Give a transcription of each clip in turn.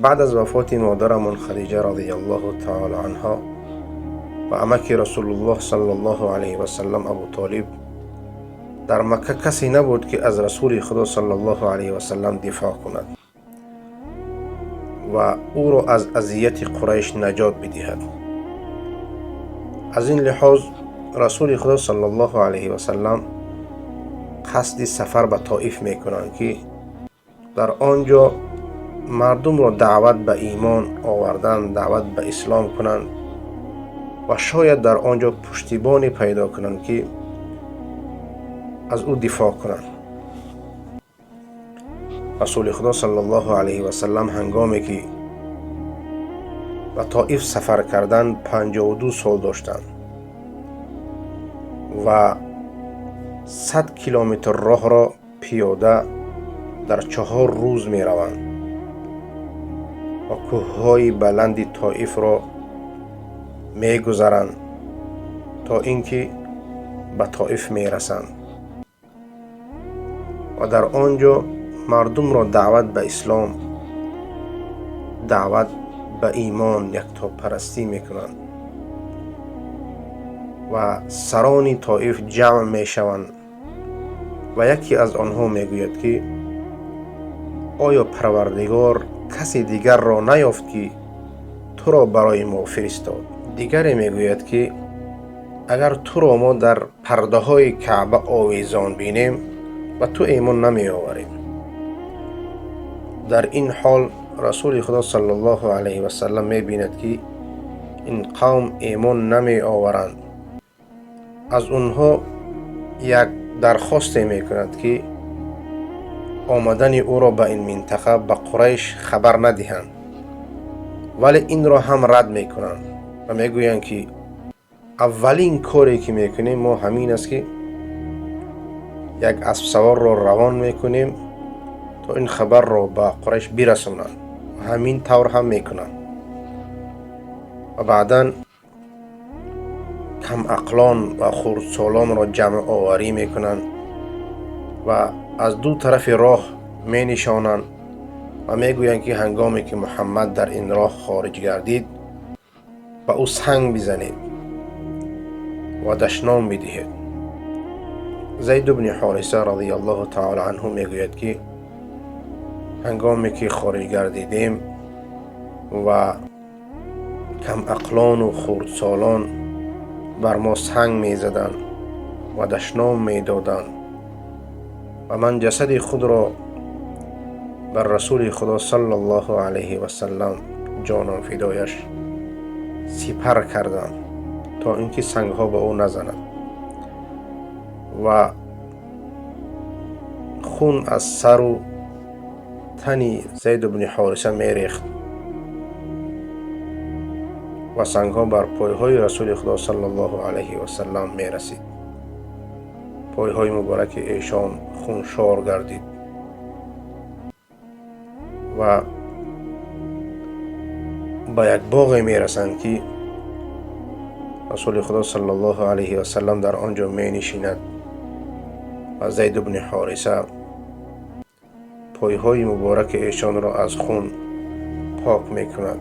بعد از وفات مادرمان خدیجه رضی الله تعالی عنها و عمک رسول الله صلی الله علیه و سلم ابو طالب، در مکه کسی نبود که از رسول خدا صلی الله علیه و سلم دفاع کند و او را از اذیت قریش نجات بدهد. از این لحاظ رسول خدا صلی الله علیه و سلم قصد سفر به طائف میکنند که در آنجا مردم را دعوت به ایمان آوردن، دعوت به اسلام کنند و شاید در آنجا پشتیبانی پیدا کنند که از او دفاع کنند. رسول خدا صلی الله علیه و سلم هنگامی که به طائف سفر کردند 52 سال داشتند و 100 کیلومتر راه را پیاده در 4 روز می روند و کوههای بلند طائف را می گذرند تا اینکه به طائف می رسند و در آنجا مردم را دعوت به اسلام، دعوت به ایمان، یکتاپرستی می کنند و سران طائف جمع می شوند و یکی از آنها می گوید که آیا پروردگار کسی دیگر را نیافت که تو را برای ما فرستاد؟ دیگری می گوید که اگر تو را ما در پرده های کعبه آویزان بینیم و تو ایمان نمی آوریم. در این حال رسول خدا صلی الله علیه و سلم می بیند که این قوم ایمان نمی آورند. از اونها یک درخواست می کند که آمدن او را به این منطقه به قریش خبر ندهند، ولی این را هم رد می کنند و می گویند که اولین کاری که می کنیم ما همین است که یک اسب سوار را روان می کنیم تا این خبر را به قریش برسونند و همین طور هم می کنند و بعدا کم عقلان و خردسالان را جمع آوری می کنند و از دو طرف راه می نشانند و می گویند که هنگامی که محمد در این راه خارج گردید و او سنگ بزنید و دشنام بدهید. زید بن حارثه رضی الله تعالی عنه می گوید که هنگامی که خارج گردیدیم و کم عقلان و خردسالان بر ما سنگ می زدند و دشنام می دادند و من جسد خود را بر رسول خدا صلی الله علیه و سلم جانم فدایش سپر کردم تا اینکه سنگ ها به او نزند و خون از سر و تنی زید بن حارثه می ریخت و سنگ ها بر پای های رسول خدا صلی الله علیه و سلم می رسید. پای های مبارک ایشان خونشار گردید و به یک باغ می رسند که رسول خدا صلی الله علیه و سلم در آنجا می نشیند و زید بن حارثه پای های مبارک ایشان را از خون پاک می کند.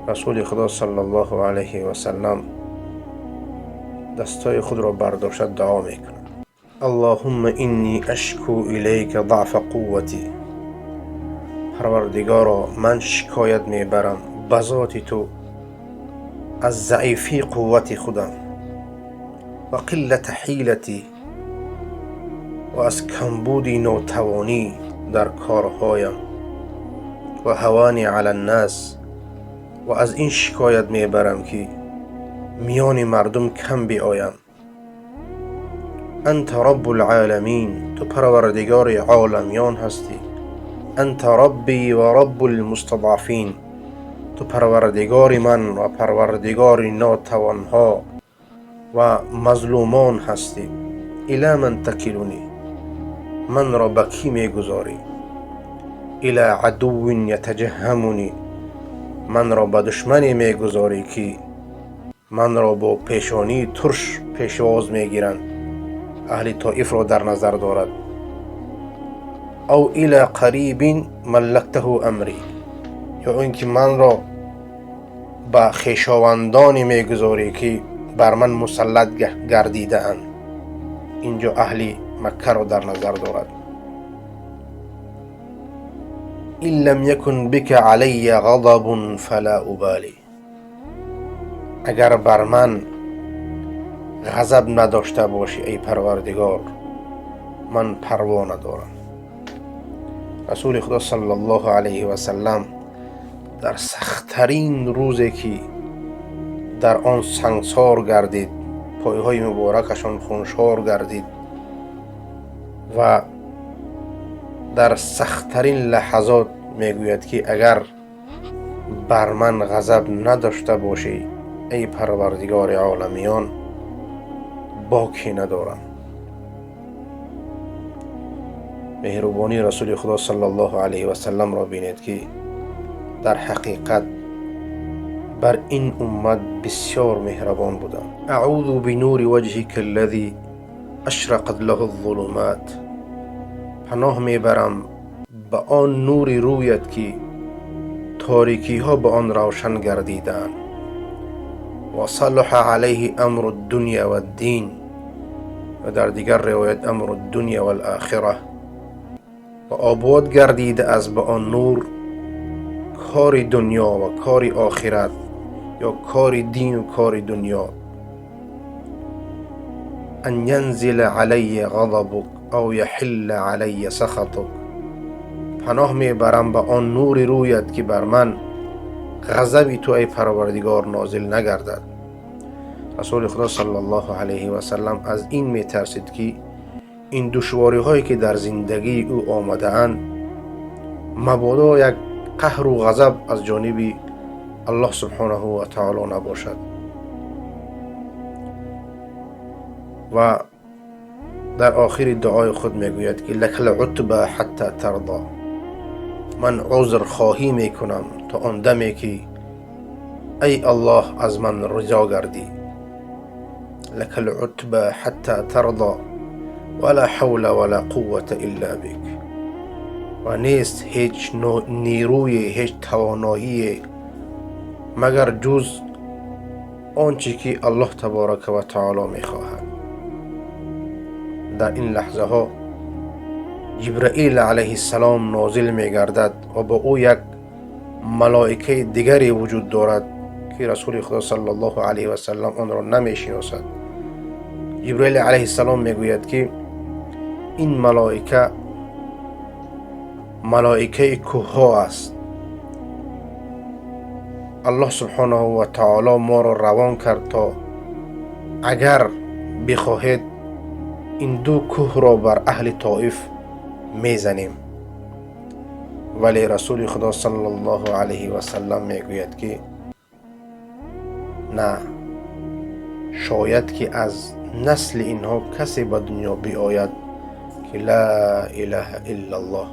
رسول خدا صلی الله علیه و سلم دستای خود را برداشته دعا می کند: اللهم انی اشکو الیک ضعف قوتی. پروردگارا من شکایت می برم به ذات تو از ضعیفی قوت خودم و قلت حیلتی و از کمبودی ناتوانی در کارهایم و هوانی علی الناس، و از این شکایت می برم که میان مردم کم بیایم. انت رب العالمین، تو پروردگار عالمیان هستی. انت ربی و رب المستضعفین، تو پروردگار من و پروردگار ناتوانها و مظلومان هستی. الی من تکلونی، من را به کی می گذاری؟ الی عدو یتجهمونی، من را به دشمنی می گذاری که من را با پیشانی ترش پیشواز می گیرند. اهل طائف را در نظر دارد او الى قریب ملکته امری، یا اینکه من را به خویشاوندانی میگذاری که بر من مسلط گردیده اند. اینجا اهل مکه را در نظر دارد. ان لم یکن بک علی غضب فلا ابالی، اگر بر من غضب نداشته باشی ای پروردگار، من پروا ندارم. رسول خدا صلی الله علیه و سلم در سختترین روزی که در آن سنگسار گردید، پایهای مبارکشان خونشار گردید و در سختترین لحظات میگوید که اگر بر من غضب نداشته باشی ای پروردگار عالمیان، باکی ندارم. مهربانی رسول خدا صلی الله علیه و سلم را بینید که در حقیقت بر این امت بسیار مهربان بودند. اعوذ بنور وجهک الذی اشرقت له الظلمات، پناه میبرم به آن نور رویت که تاریکی ها به آن روشن گردیدند. و صلح علیه امر الدنیا و الدین، و در دیگر روایت امر الدنیا و الاخره، و آباد گردیده از به آن نور کار دنیا و کار آخرت، یا کار دین و کار دنیا. ان ینزل علی غضبک او یحل علی سخطک، پناه میبرم به آن نور رویت که بر من غضبی تو ای پروردگار نازل نگردد. رسول خدا صلی الله علیه و سلم از این میترسید که این دشواری هایی که در زندگی او آمده اند مبادا یک قهر و غضب از جانب الله سبحانه و تعالی نباشد. و در آخر دعای خود میگوید که لک العتبى حتی ترضى، من عذر خواهی میکنم تا آن دمی که ای الله از من رضا گردی. لک العتبى حتی ترضى ولا حول ولا قوة الا بک، و نیست هیچ نیروی، هیچ توانایی مگر جز آنچه که الله تبارک و تعالی میخواهد. در این لحظه ها جبرائیل علیه السلام نازل میگردد و با او یک ملائکه دیگری وجود دارد که رسول خدا صلی الله علیه و سلم آن را نمیشناسد. جبرائیل علیه السلام میگوید که این ملائکه کوه ها است. الله سبحانه و تعالی ما را روان کرد تا اگر بخواهید این دو کوه را بر اهل طائف میزنیم. ولی رسول خدا صلی الله علیه و سلم میگوید که نه، شاید که از نسل اینها کسی به دنیا بیاید که لا اله الا الله